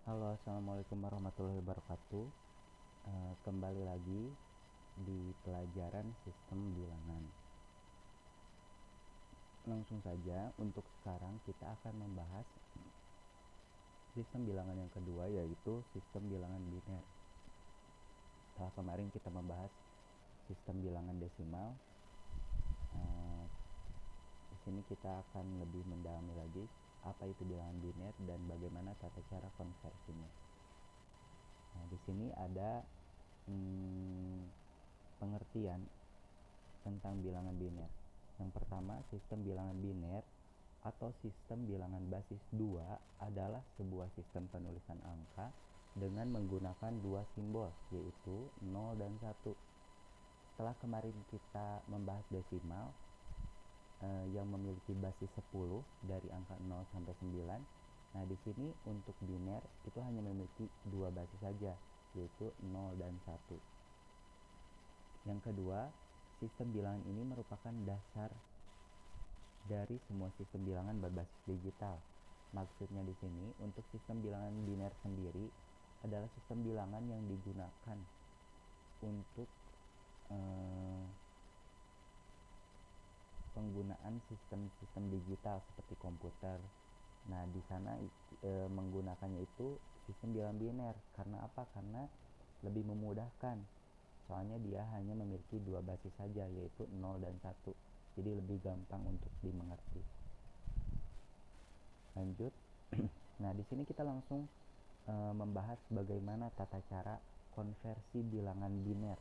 Halo, assalamualaikum warahmatullahi wabarakatuh. Kembali lagi di pelajaran sistem bilangan. Langsung saja, untuk sekarang kita akan membahas sistem bilangan yang kedua, yaitu sistem bilangan biner. Setelah kemarin kita membahas sistem bilangan desimal, di sini kita akan lebih mendalami lagi apa itu bilangan biner dan bagaimana tata cara konversinya. Nah, di sini ada pengertian tentang bilangan biner. Yang pertama, sistem bilangan biner atau sistem bilangan basis 2 adalah sebuah sistem penulisan angka dengan menggunakan dua simbol, yaitu 0 dan 1. Setelah kemarin kita membahas desimal yang memiliki basis 10 dari angka 0 sampai 9. Nah, di sini untuk biner itu hanya memiliki dua basis saja, yaitu 0 dan 1. Yang kedua, sistem bilangan ini merupakan dasar dari semua sistem bilangan berbasis digital. Maksudnya di sini, untuk sistem bilangan biner sendiri adalah sistem bilangan yang digunakan untuk penggunaan sistem-sistem digital seperti komputer. Nah, di sana menggunakannya itu sistem bilangan biner. Karena apa? Karena lebih memudahkan. Soalnya dia hanya memiliki dua basis saja, yaitu 0 dan 1. Jadi lebih gampang untuk dimengerti. Lanjut. Nah, di sini kita langsung membahas bagaimana tata cara konversi bilangan biner.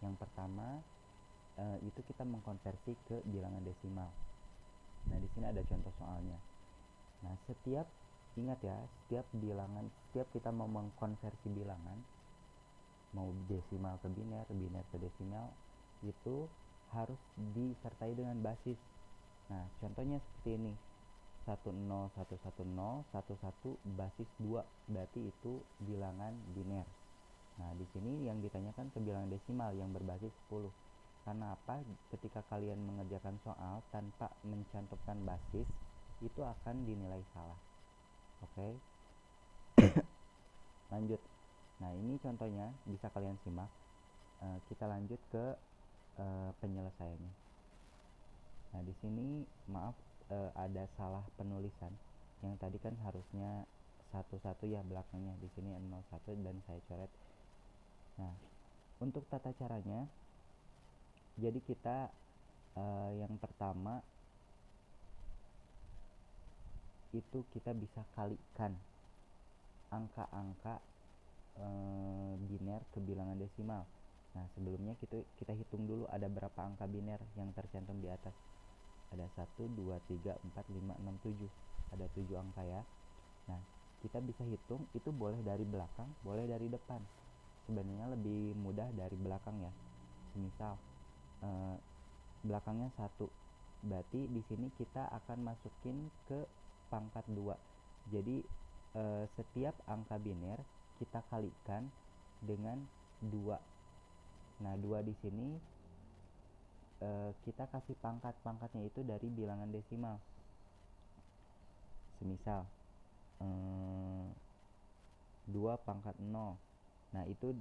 Yang pertama itu kita mengkonversi ke bilangan desimal. Nah, di sini ada contoh soalnya. Nah, ingat ya, setiap kita mau mengkonversi bilangan, mau desimal ke biner, biner ke desimal, itu harus disertai dengan basis. Nah, contohnya seperti ini. 1011011 basis 2, berarti itu bilangan biner. Nah, di sini yang ditanyakan ke bilangan desimal yang berbasis 10. Karena apa? Ketika kalian mengerjakan soal tanpa mencantumkan basis, itu akan dinilai salah. Oke. Lanjut. Nah, ini contohnya bisa kalian simak. Kita lanjut ke penyelesaiannya. Nah, di sini maaf ada salah penulisan. Yang tadi kan harusnya 11 ya belakangnya, di sini 01 dan saya coret. Nah, untuk tata caranya, jadi kita yang pertama itu kita bisa kalikan angka-angka biner ke bilangan desimal. Nah, sebelumnya kita hitung dulu ada berapa angka biner yang tercantum di atas. Ada 1, 2, 3, 4, 5, 6, 7. Ada 7 angka ya. Nah, kita bisa hitung itu boleh dari belakang, boleh dari depan. Sebenarnya lebih mudah dari belakang ya. Misal belakangnya 1. Berarti di sini kita akan masukin ke pangkat 2. Jadi setiap angka biner kita kalikan dengan 2. Nah, 2 di sini kita kasih pangkatnya itu dari bilangan desimal. Semisal 2 pangkat 0. Nah, itu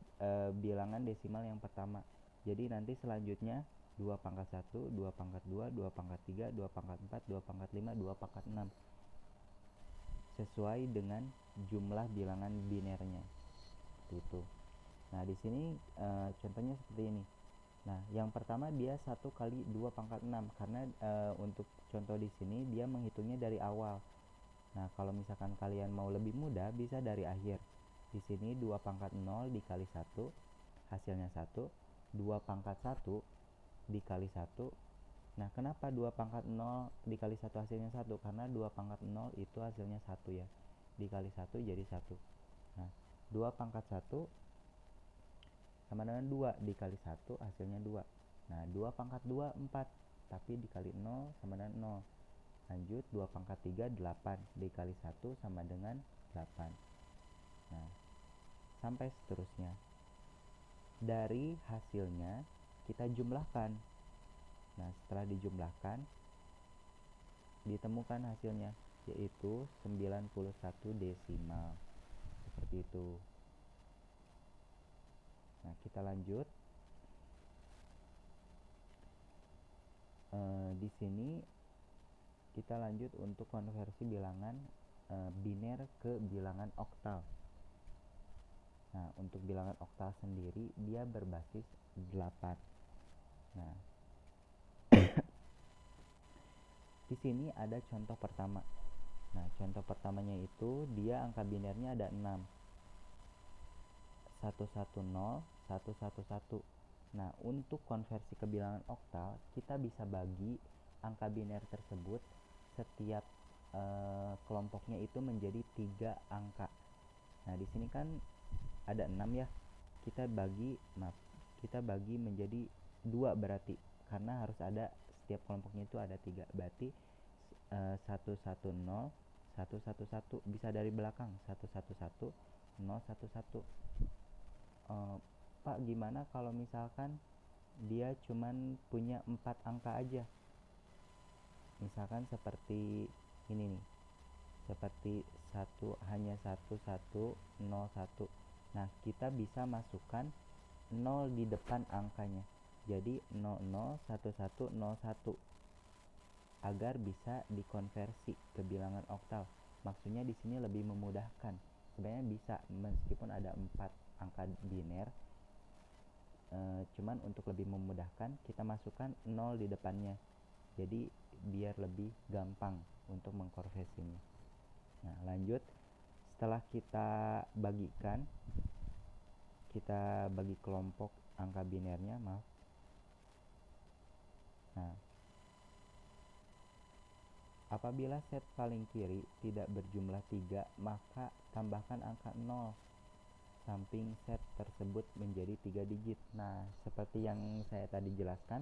bilangan desimal yang pertama. Jadi nanti selanjutnya 2 pangkat 1, 2 pangkat 2, 2 pangkat 3, 2 pangkat 4, 2 pangkat 5, 2 pangkat 6. Sesuai dengan jumlah bilangan binernya. Itu. Nah, di sini contohnya seperti ini. Nah, yang pertama dia 1 kali 2 pangkat 6 karena untuk contoh di sini dia menghitungnya dari awal. Nah, kalau misalkan kalian mau lebih mudah bisa dari akhir. Di sini 2 pangkat 0 dikali 1 hasilnya 1, 2 pangkat 1 dikali 1. Nah, kenapa 2 pangkat 0 dikali 1 hasilnya 1? Karena 2 pangkat 0 itu hasilnya 1 ya. Dikali 1 jadi 1. Nah, 2 pangkat 1 sama dengan 2 dikali 1 hasilnya 2. Nah, 2 pangkat 2 4, tapi dikali 0 sama dengan 0. Lanjut 2 pangkat 3 8 dikali 1 sama dengan 8. Nah, sampai seterusnya. Dari hasilnya kita jumlahkan. Nah, setelah dijumlahkan ditemukan hasilnya, yaitu 91 desimal. seperti itu. Nah, kita lanjut. Di sini kita lanjut untuk konversi bilangan biner ke bilangan oktal. Nah, untuk bilangan oktal sendiri dia berbasis 8. Nah, di sini ada contoh pertama. Nah, contoh pertamanya itu dia angka binernya ada 6. 110 111. Nah, untuk konversi ke bilangan oktal kita bisa bagi angka biner tersebut setiap kelompoknya itu menjadi 3 angka. Nah, di sini kan ada 6 ya. Kita bagi menjadi 2 berarti, karena harus ada setiap kelompoknya itu ada 3. Berarti 110 111 bisa dari belakang 111 011. Pak, gimana kalau misalkan dia cuman punya 4 angka aja? Misalkan seperti ini nih, seperti hanya 1101. Nah, kita bisa masukkan 0 di depan angkanya, jadi 001101 agar bisa dikonversi ke bilangan oktal. Maksudnya di sini lebih memudahkan. Sebenarnya bisa meskipun ada 4 angka biner, cuman untuk lebih memudahkan kita masukkan 0 di depannya, jadi biar lebih gampang untuk mengkonversinya. Nah, lanjut. Setelah kita bagi kelompok angka binernya, maaf. Nah, apabila set paling kiri tidak berjumlah 3, maka tambahkan angka 0 samping set tersebut menjadi 3 digit. Nah, seperti yang saya tadi jelaskan,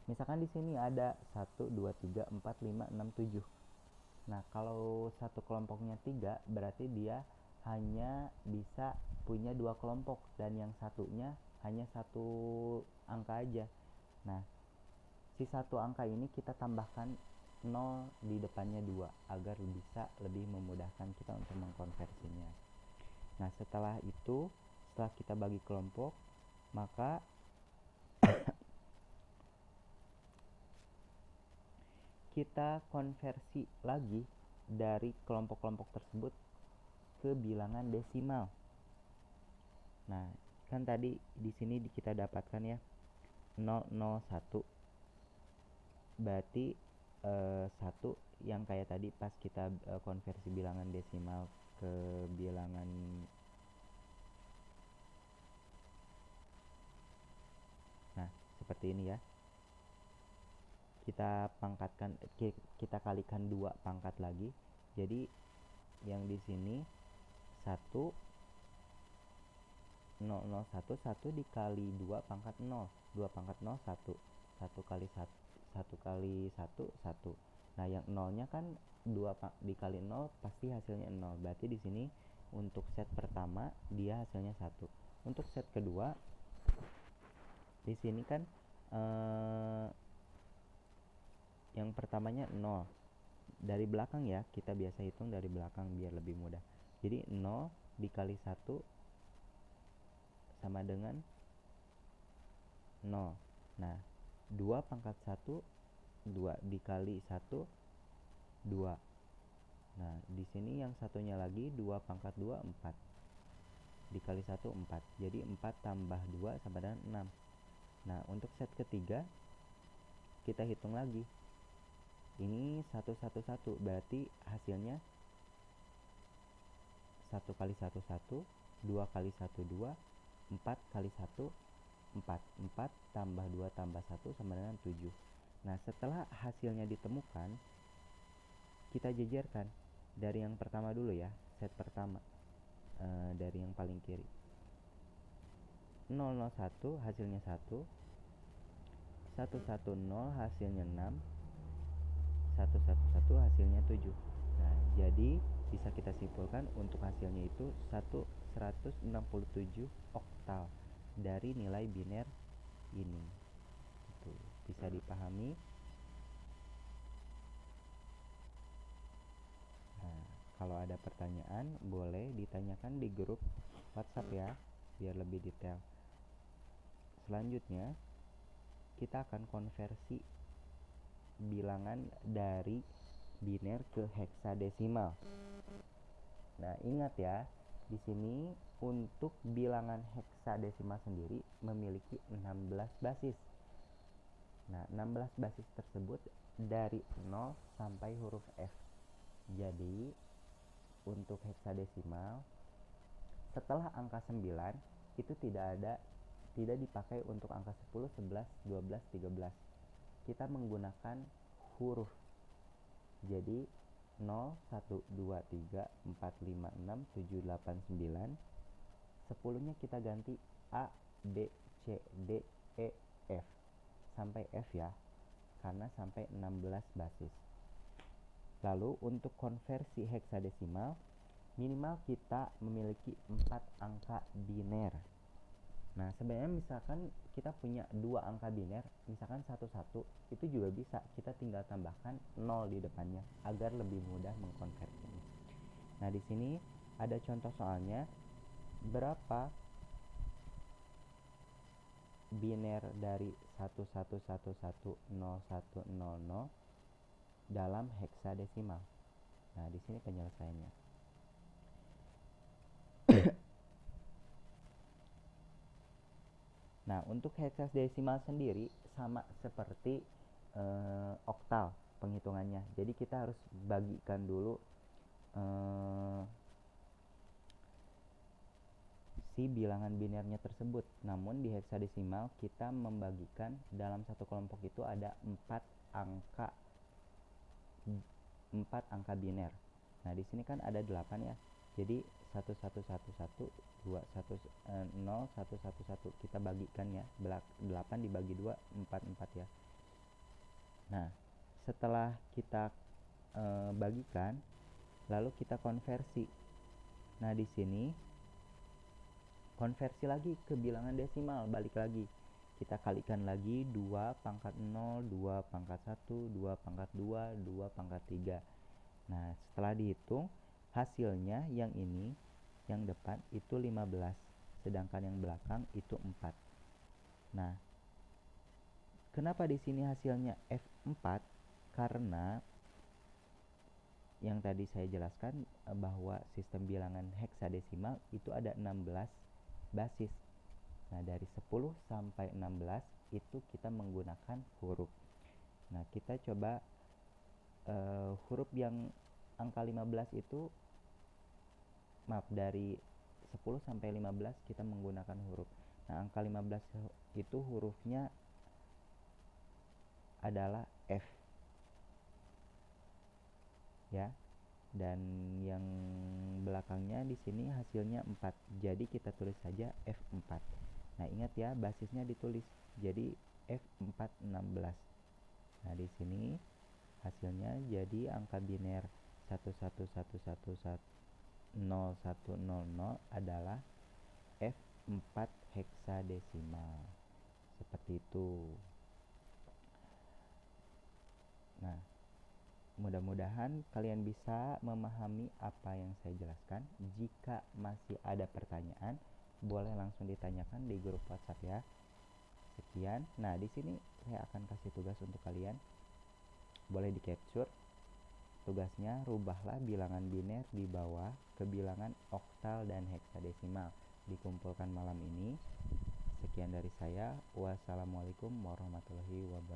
misalkan di sini ada 1 2 3 4 5 6 7. Nah, kalau satu kelompoknya 3, berarti dia hanya bisa punya 2 kelompok dan yang satunya hanya 1 angka aja. Nah, si 1 angka ini kita tambahkan 0 di depannya 2 agar bisa lebih memudahkan kita untuk mengkonversinya. Nah, setelah kita bagi kelompok, maka kita konversi lagi dari kelompok-kelompok tersebut ke bilangan desimal. Nah, kan tadi di sini kita dapatkan ya 001. Berarti 1 yang kayak tadi pas kita konversi bilangan desimal ke bilangan seperti ini ya. Kita kalikan 2 pangkat lagi. Jadi yang di sini 1 dikali 2 pangkat 0. 2 pangkat 0 1. 1 kali 1 1. Nah, yang 0-nya kan 2 dikali 0 pasti hasilnya 0. Berarti di sini untuk set pertama dia hasilnya 1. Untuk set kedua di sini kan yang pertamanya 0. Dari belakang ya, kita biasa hitung dari belakang biar lebih mudah. Jadi 0 dikali 1 sama dengan 0. Nah, 2 pangkat 1 2 dikali 1 2. Nah, di sini yang satunya lagi 2 pangkat 2 4 dikali 1 4. Jadi 4 tambah 2 sama dengan 6. Nah, untuk set ketiga kita hitung lagi. Ini 111, berarti hasilnya 1 kali 1 1, 2 kali 1 2, 4 kali 1 4. 4 tambah 2 tambah 1 sama dengan 7. Nah, setelah hasilnya ditemukan, kita jajarkan dari yang pertama dulu ya, set pertama, dari yang paling kiri. 001 hasilnya 1, 110 hasilnya 6, 111 hasilnya 7. Nah, jadi bisa kita simpulkan untuk hasilnya itu 167 oktal dari nilai biner ini. Itu bisa dipahami. Nah, Kalau ada pertanyaan boleh ditanyakan di grup WhatsApp ya, biar lebih detail. Selanjutnya kita akan konversi bilangan dari biner ke heksadesimal. Nah, ingat ya, di sini untuk bilangan heksadesimal sendiri memiliki 16 basis. Nah, 16 basis tersebut dari 0 sampai huruf F. Jadi, untuk heksadesimal setelah angka 9 itu tidak dipakai untuk angka 10, 11, 12, 13. Kita menggunakan huruf. Jadi 0, 1, 2, 3, 4, 5, 6, 7, 8, 9. 10-nya kita ganti A, B, C, D, E, F. Sampai F ya, karena sampai 16 basis. Lalu untuk konversi heksadesimal, minimal kita memiliki 4 angka biner. Nah, sebenarnya misalkan kita punya 2 angka biner, misalkan 11, itu juga bisa. Kita tinggal tambahkan 0 di depannya agar lebih mudah mengkonversinya. Nah, di sini ada contoh soalnya berapa biner dari 11110100 dalam heksadesimal. Nah, di sini penyelesaiannya. Nah, untuk heksadesimal sendiri sama seperti oktal penghitungannya. Jadi kita harus bagikan dulu si bilangan binernya tersebut. Namun di heksadesimal kita membagikan dalam satu kelompok itu ada 4 angka biner. Nah, di sini kan ada 8 ya. Jadi 1111 0 111 kita bagikan ya. 8 dibagi 2 4 ya. Nah, setelah kita bagikan lalu kita konversi. Nah, di sini konversi lagi ke bilangan desimal, balik lagi. Kita kalikan lagi 2 pangkat 0, 2 pangkat 1, 2 pangkat 2, 2 pangkat 3. Nah, setelah dihitung hasilnya yang ini, yang depan itu 15, sedangkan yang belakang itu 4. Nah, kenapa di sini hasilnya F4? Karena yang tadi saya jelaskan bahwa sistem bilangan heksadesimal itu ada 16 basis. Nah, dari 10 sampai 16 itu kita menggunakan huruf. Nah, kita coba huruf yang angka 15 itu, dari 10 sampai 15 kita menggunakan huruf. Nah, angka 15 itu hurufnya adalah F ya, dan yang belakangnya di sini hasilnya 4. Jadi kita tulis saja F4. Nah, ingat ya, basisnya ditulis. Jadi F4 16. Nah, di sini hasilnya jadi angka biner 11111010 adalah F4 heksadesimal. Seperti itu. Nah, mudah-mudahan kalian bisa memahami apa yang saya jelaskan. Jika masih ada pertanyaan, boleh langsung ditanyakan di grup WhatsApp ya. Sekian. Nah, di sini saya akan kasih tugas untuk kalian. Boleh di capture. Tugasnya, rubahlah bilangan biner di bawah ke bilangan oktal dan heksadesimal. Dikumpulkan malam ini. Sekian dari saya. Wassalamualaikum warahmatullahi wabarakatuh.